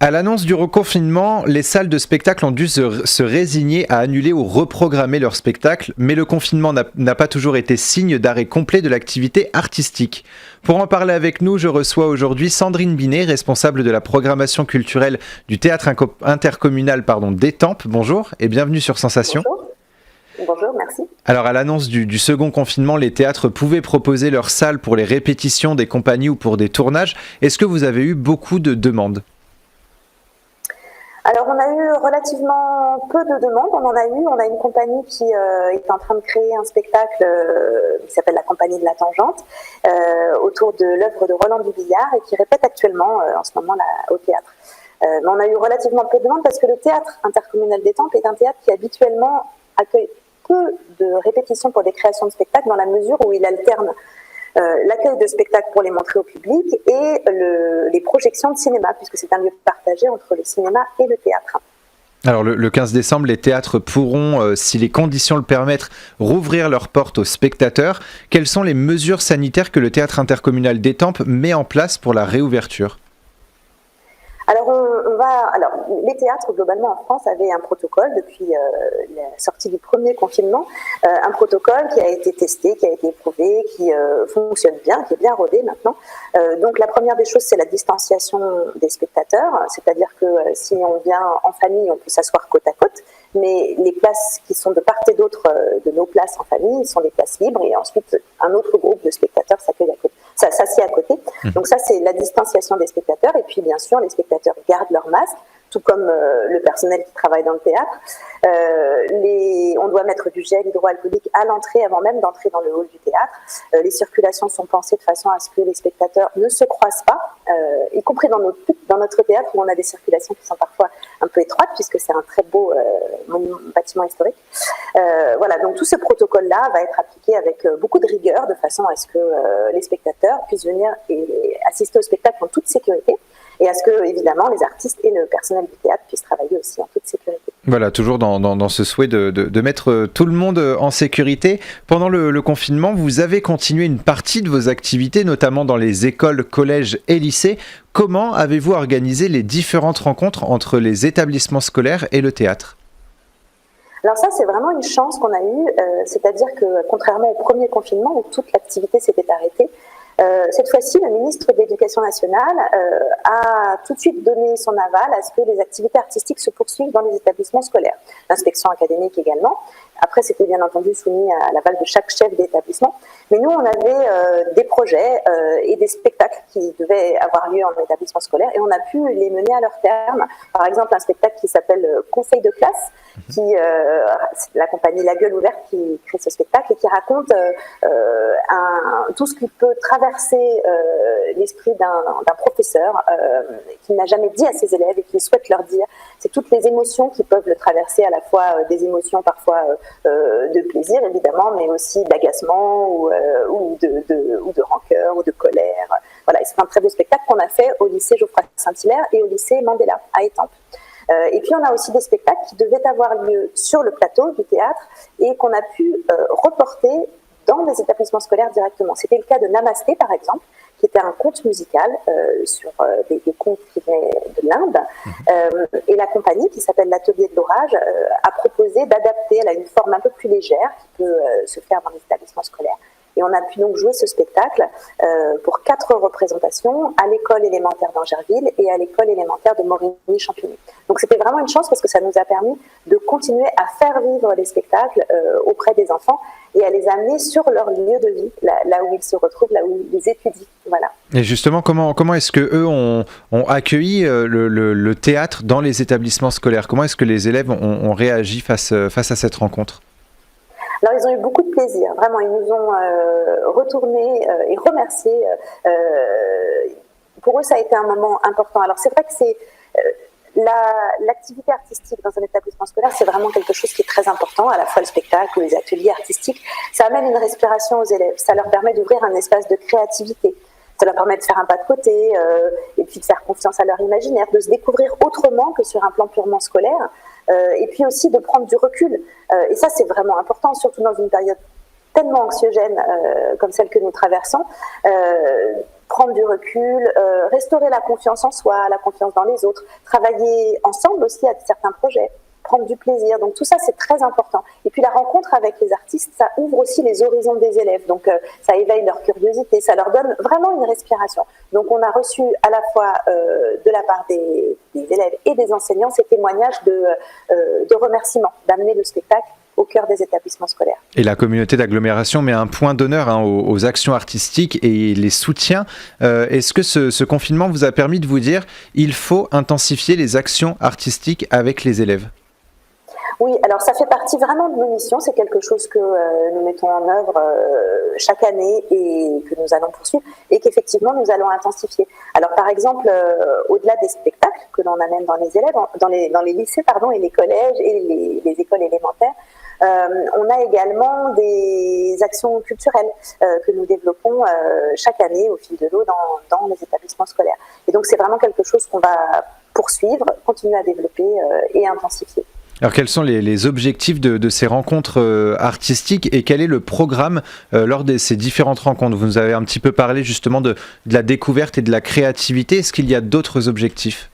À l'annonce du reconfinement, les salles de spectacle ont dû se résigner à annuler ou reprogrammer leurs spectacles, mais le confinement n'a pas toujours été signe d'arrêt complet de l'activité artistique. Pour en parler avec nous, je reçois aujourd'hui Sandrine Binet, responsable de la programmation culturelle du théâtre intercommunal d'Étampes. Bonjour et bienvenue sur Sensation. Bonjour. Bonjour, merci. Alors à l'annonce du second confinement, les théâtres pouvaient proposer leurs salles pour les répétitions des compagnies ou pour des tournages. Est-ce que vous avez eu beaucoup de demandes ? Alors, on a eu relativement peu de demandes. On a une compagnie qui est en train de créer un spectacle qui s'appelle la Compagnie de la Tangente autour de l'œuvre de Roland Dubillard et qui répète actuellement en ce moment au théâtre. Mais on a eu relativement peu de demandes parce que le théâtre intercommunal d'Étampes est un théâtre qui habituellement accueille peu de répétitions pour des créations de spectacles dans la mesure où il alterne l'accueil de spectacles pour les montrer au public et les projections de cinéma, puisque c'est un lieu partagé entre le cinéma et le théâtre. Alors le 15 décembre, les théâtres pourront, si les conditions le permettent, rouvrir leurs portes aux spectateurs. Quelles sont les mesures sanitaires que le théâtre intercommunal d'Étampes met en place pour la réouverture ? Alors, les théâtres, globalement, en France, avaient un protocole depuis la sortie du premier confinement, un protocole qui a été testé, qui a été éprouvé, qui fonctionne bien, qui est bien rodé maintenant. Donc, la première des choses, c'est la distanciation des spectateurs, c'est-à-dire que si on vient en famille, on peut s'asseoir côte à côte, mais les places qui sont de part et d'autre de nos places en famille sont des places libres, et ensuite, un autre groupe de spectateurs s'assied à côté. Donc ça, c'est la distanciation des spectateurs. Et puis, bien sûr, les spectateurs gardent leur masque, tout comme le personnel qui travaille dans le théâtre. On doit mettre du gel hydroalcoolique à l'entrée, avant même d'entrer dans le hall du théâtre. Les circulations sont pensées de façon à ce que les spectateurs ne se croisent pas, y compris dans notre théâtre où on a des circulations qui sont parfois un peu étroites, puisque c'est un très beau bâtiment historique. Voilà, donc tout ce protocole-là va être appliqué avec beaucoup de rigueur, de façon à ce que les spectateurs puissent venir et assister au spectacle en toute sécurité, et à ce que, évidemment, les artistes et le personnel du théâtre puissent travailler aussi en toute sécurité. Voilà, toujours dans ce souhait de mettre tout le monde en sécurité. Pendant le confinement, vous avez continué une partie de vos activités, notamment dans les écoles, collèges et lycées. Comment avez-vous organisé les différentes rencontres entre les établissements scolaires et le théâtre ? Alors ça, c'est vraiment une chance qu'on a eue, c'est-à-dire que, contrairement au premier confinement où toute l'activité s'était arrêtée, cette fois-ci, le ministre de l'Éducation nationale a tout de suite donné son aval à ce que les activités artistiques se poursuivent dans les établissements scolaires. L'inspection académique également. Après, c'était bien entendu soumis à l'aval de chaque chef d'établissement. Mais nous, on avait des projets et des spectacles qui devaient avoir lieu en établissement scolaire et on a pu les mener à leur terme. Par exemple, un spectacle qui s'appelle Conseil de classe, c'est la compagnie La Gueule Ouverte qui crée ce spectacle et qui raconte tout ce qui peut traverser l'esprit d'un professeur qui n'a jamais dit à ses élèves et qui souhaite leur dire. C'est toutes les émotions qui peuvent le traverser, à la fois des émotions parfois de plaisir évidemment, mais aussi d'agacement ou de rancœur ou de colère. Voilà, c'est un très beau spectacle qu'on a fait au lycée Geoffroy Saint-Hilaire et au lycée Mandela à Étampes. Et puis on a aussi des spectacles qui devaient avoir lieu sur le plateau du théâtre et qu'on a pu reporter dans des établissements scolaires directement. C'était le cas de Namasté par exemple, qui était un conte musical sur des contes qui venaient de l'Inde. Et la compagnie, qui s'appelle l'Atelier de l'Orage, a proposé d'adapter. Elle a une forme un peu plus légère qui peut se faire dans les établissements scolaires. Et on a pu donc jouer ce spectacle pour 4 représentations à l'école élémentaire d'Angerville et à l'école élémentaire de Morigny-Champigny. Donc c'était vraiment une chance parce que ça nous a permis de continuer à faire vivre les spectacles auprès des enfants et à les amener sur leur lieu de vie, là où ils se retrouvent, là où ils étudient. Voilà. Et justement, comment est-ce qu'eux ont accueilli le théâtre dans les établissements scolaires ? Comment est-ce que les élèves ont réagi face à cette rencontre ? Alors ils ont eu beaucoup de plaisir, vraiment, ils nous ont retourné et remercié. Pour eux, ça a été un moment important. Alors c'est vrai que c'est l'activité artistique dans un établissement scolaire, c'est vraiment quelque chose qui est très important, à la fois le spectacle ou les ateliers artistiques. Ça amène une respiration aux élèves, ça leur permet d'ouvrir un espace de créativité. Ça leur permet de faire un pas de côté et puis de faire confiance à leur imaginaire, de se découvrir autrement que sur un plan purement scolaire et puis aussi de prendre du recul. Et ça, c'est vraiment important, surtout dans une période tellement anxiogène comme celle que nous traversons. prendre du recul, restaurer la confiance en soi, la confiance dans les autres, travailler ensemble aussi à certains projets, prendre du plaisir. Donc tout ça, c'est très important. Et puis la rencontre avec les artistes, ça ouvre aussi les horizons des élèves. Donc ça éveille leur curiosité, ça leur donne vraiment une respiration. Donc on a reçu à la fois de la part des élèves et des enseignants ces témoignages de remerciements, d'amener le spectacle au cœur des établissements scolaires. Et la communauté d'agglomération met un point d'honneur aux actions artistiques et les soutient. Est-ce que ce confinement vous a permis de vous dire il faut intensifier les actions artistiques avec les élèves ? Oui, alors ça fait partie vraiment de nos missions, c'est quelque chose que nous mettons en œuvre chaque année et que nous allons poursuivre et qu'effectivement nous allons intensifier. Alors par exemple, au-delà des spectacles que l'on amène dans les élèves, dans les lycées et les collèges et les écoles élémentaires, on a également des actions culturelles que nous développons chaque année au fil de l'eau dans les établissements scolaires. Et donc c'est vraiment quelque chose qu'on va poursuivre, continuer à développer et intensifier. Alors quels sont les objectifs de ces rencontres artistiques et quel est le programme lors de ces différentes rencontres ? Vous nous avez un petit peu parlé justement de la découverte et de la créativité. Est-ce qu'il y a d'autres objectifs ?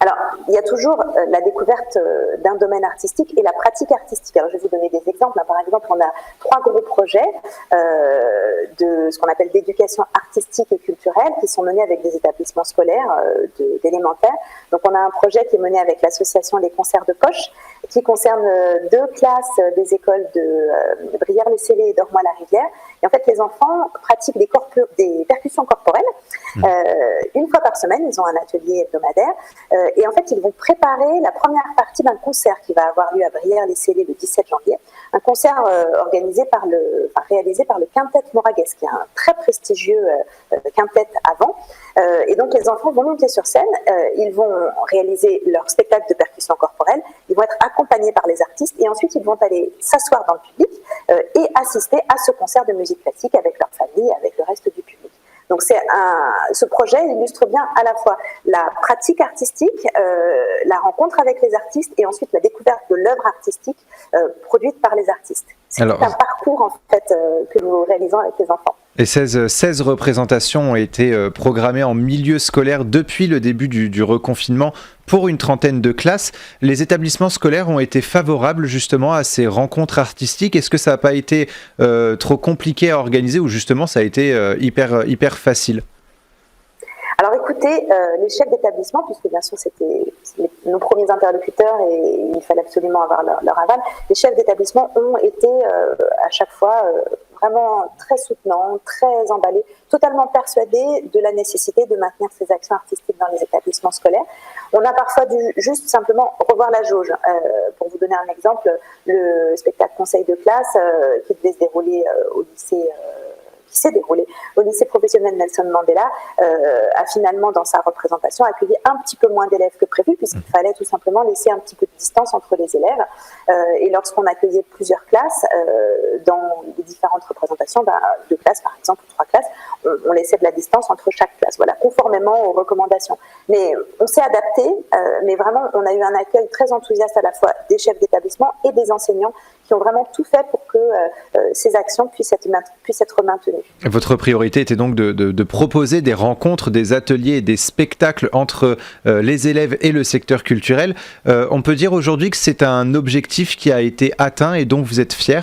Alors, il y a toujours la découverte d'un domaine artistique et la pratique artistique. Alors, je vais vous donner des exemples. Par exemple, on a 3 gros projets de ce qu'on appelle d'éducation artistique et culturelle qui sont menés avec des établissements scolaires d'élémentaire. Donc, on a un projet qui est mené avec l'association Les Concerts de Poche qui concerne 2 classes des écoles de Brière-les-Célés et d'Ormois-la-Rivière. Et en fait, les enfants pratiquent des percussions corporelles. Une fois par semaine, ils ont un atelier hebdomadaire. Et en fait, ils vont préparer la première partie d'un concert qui va avoir lieu à Brière-les-Célés le 17 janvier. Un concert réalisé par le Quintet Moragues, qui est un très prestigieux quintet avant. Et donc, les enfants vont monter sur scène, ils vont réaliser leur spectacle de percussion corporelle, ils vont être accompagnés par les artistes et ensuite, ils vont aller s'asseoir dans le public et assister à ce concert de musique classique avec leur famille, avec le reste du public. Donc ce projet illustre bien à la fois la pratique artistique, la rencontre avec les artistes et ensuite la découverte de l'œuvre artistique produite par les artistes. C'est un parcours en fait que nous réalisons avec les enfants. Et 16 représentations ont été programmées en milieu scolaire depuis le début du reconfinement pour une trentaine de classes. Les établissements scolaires ont été favorables justement à ces rencontres artistiques. Est-ce que ça n'a pas été trop compliqué à organiser ou justement ça a été hyper facile ? Alors écoutez, les chefs d'établissement, puisque bien sûr c'était nos premiers interlocuteurs et il fallait absolument avoir leur aval, les chefs d'établissement ont été à chaque fois vraiment très soutenants, très emballés, totalement persuadés de la nécessité de maintenir ces actions artistiques dans les établissements scolaires. On a parfois dû juste simplement revoir la jauge. Pour vous donner un exemple, le spectacle conseil de classe qui devait se dérouler au lycée qui s'est déroulé au lycée professionnel Nelson Mandela, a finalement, dans sa représentation, accueilli un petit peu moins d'élèves que prévu, puisqu'il fallait tout simplement laisser un petit peu de distance entre les élèves. Et lorsqu'on accueillait plusieurs classes, dans les différentes représentations, 2 classes par exemple, ou 3 classes, on laissait de la distance entre chaque classe, voilà, conformément aux recommandations. Mais on s'est adapté, mais vraiment, on a eu un accueil très enthousiaste à la fois des chefs d'établissement et des enseignants qui ont vraiment tout fait pour que ces actions puissent être maintenues. Votre priorité était donc de proposer des rencontres, des ateliers et des spectacles entre les élèves et le secteur culturel. On peut dire aujourd'hui que c'est un objectif qui a été atteint et dont vous êtes fiers ?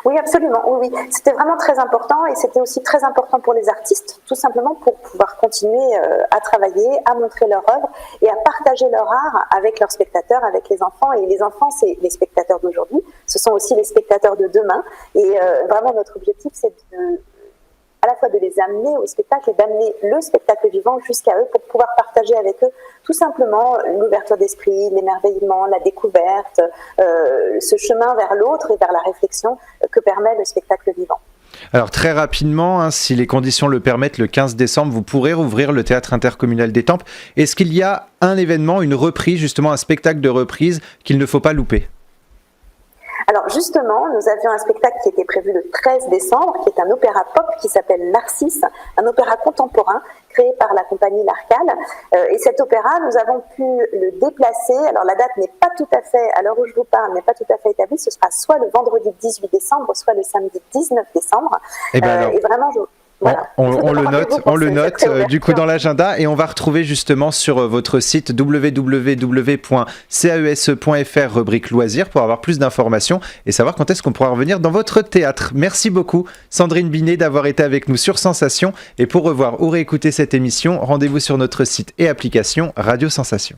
Oui, absolument. Oui. C'était vraiment très important et c'était aussi très important pour les artistes, tout simplement pour pouvoir continuer à travailler, à montrer leur œuvre et à partager leur art avec leurs spectateurs, avec les enfants. Et les enfants, c'est les spectateurs d'aujourd'hui, ce sont aussi les spectateurs de demain. Et vraiment, notre objectif, c'est à la fois de les amener au spectacle et d'amener le spectacle vivant jusqu'à eux pour pouvoir partager avec eux tout simplement l'ouverture d'esprit, l'émerveillement, la découverte, ce chemin vers l'autre et vers la réflexion que permet le spectacle vivant. Alors très rapidement, si les conditions le permettent, le 15 décembre, vous pourrez rouvrir le Théâtre intercommunal des Tempes. Est-ce qu'il y a un événement, une reprise, justement un spectacle de reprise qu'il ne faut pas louper ? Alors justement, nous avions un spectacle qui était prévu le 13 décembre, qui est un opéra pop qui s'appelle Narcisse, un opéra contemporain créé par la compagnie L'Arcale. Et cet opéra, nous avons pu le déplacer. Alors la date n'est pas tout à fait, à l'heure où je vous parle, n'est pas tout à fait établie. Ce sera soit le vendredi 18 décembre, soit le samedi 19 décembre. Et vraiment, Voilà. On le note, cette réouverture. du coup dans l'agenda, et on va retrouver justement sur votre site www.caese.fr rubrique loisirs pour avoir plus d'informations et savoir quand est-ce qu'on pourra revenir dans votre théâtre. Merci beaucoup Sandrine Binet d'avoir été avec nous sur Sensation, et pour revoir ou réécouter cette émission, rendez-vous sur notre site et application Radio Sensation.